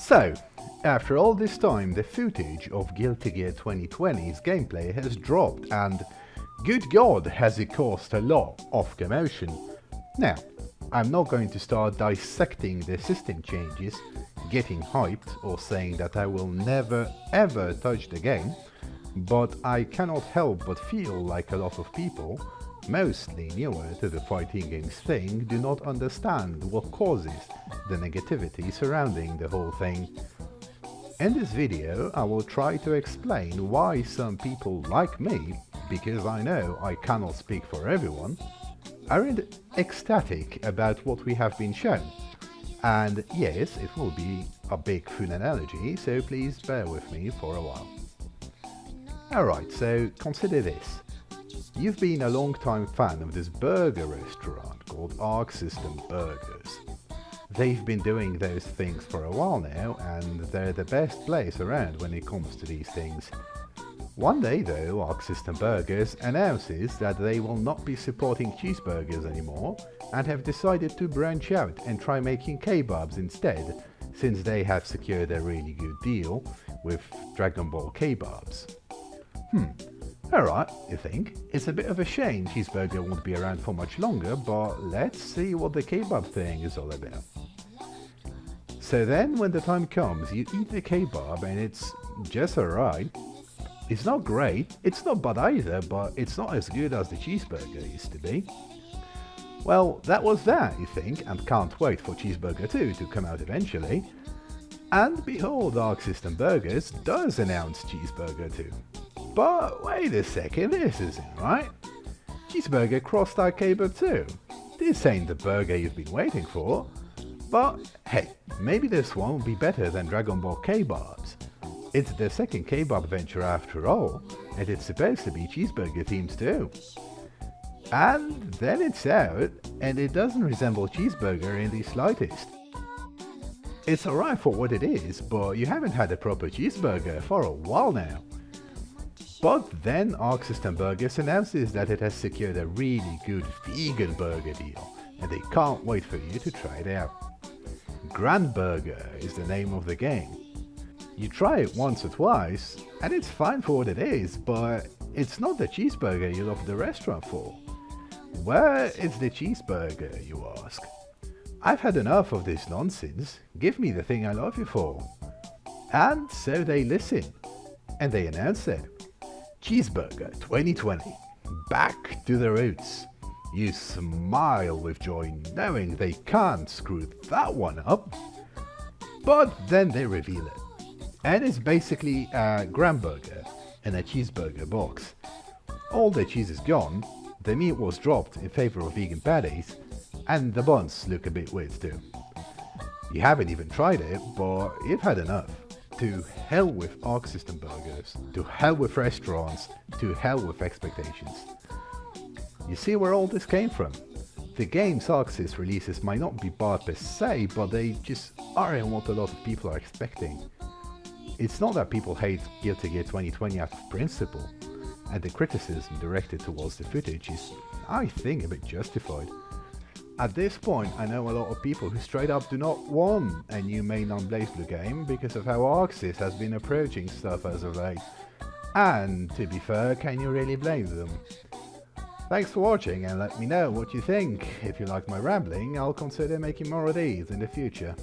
So, after all this time, the footage of Guilty Gear 2020's gameplay has dropped, and good God, has it caused a lot of commotion. Now, I'm not going to start dissecting the system changes, getting hyped, or saying that I will never ever touch the game, but I cannot help but feel like a lot of people, mostly newer to the fighting games thing, do not understand what causes the negativity surrounding the whole thing. In this video, I will try to explain why some people like me, because I know I cannot speak for everyone, aren't ecstatic about what we have been shown. And yes, it will be a big fun analogy, so please bear with me for a while. Alright, so consider this. You've been a long-time fan of this burger restaurant called Arc System Burgers. They've been doing those things for a while now, and they're the best place around when it comes to these things. One day though, Arc System Burgers announces that they will not be supporting cheeseburgers anymore, and have decided to branch out and try making kebabs instead, since they have secured a really good deal with Dragon Ball kebabs. Alright, you think? It's a bit of a shame cheeseburger won't be around for much longer, but let's see what the kebab thing is all about. So then, when the time comes, you eat the kebab and it's just alright. It's not great, it's not bad either, but it's not as good as the cheeseburger used to be. Well, that was that, you think, and can't wait for Cheeseburger 2 to come out eventually. And behold, Arc System Burgers does announce Cheeseburger 2. But wait a second, this isn't right. Cheeseburger crossed our kebab too. This ain't the burger you've been waiting for. But hey, maybe this one will be better than Dragon Ball kebabs. It's the second kebab venture after all, and it's supposed to be cheeseburger themed too. And then it's out, and it doesn't resemble cheeseburger in the slightest. It's alright for what it is, but you haven't had a proper cheeseburger for a while now. But then Arc System Burgers announces that it has secured a really good vegan burger deal, and they can't wait for you to try it out. Grand Burger is the name of the game. You try it once or twice, and it's fine for what it is, but it's not the cheeseburger you love the restaurant for. Where is the cheeseburger, you ask? I've had enough of this nonsense, give me the thing I love you for. And so they listen, and they announce it. Cheeseburger 2020, back to the roots. You smile with joy knowing they can't screw that one up. But then they reveal it. And it's basically a Grand Burger in a cheeseburger box. All the cheese is gone, the meat was dropped in favor of vegan patties, and the buns look a bit weird too. You haven't even tried it, but you've had enough. To hell with Arc System Burgers, to hell with restaurants, to hell with expectations. You see where all this came from? The game's Arc Sys releases might not be bad per se, but they just aren't what a lot of people are expecting. It's not that people hate Guilty Gear 2020 out of principle, and the criticism directed towards the footage is, I think, a bit justified. At this point, I know a lot of people who straight up do not want a new main non-BlazBlue game because of how Arc Sys has been approaching stuff as of late. And to be fair, can you really blame them? Thanks for watching, and let me know what you think. If you like my rambling, I'll consider making more of these in the future.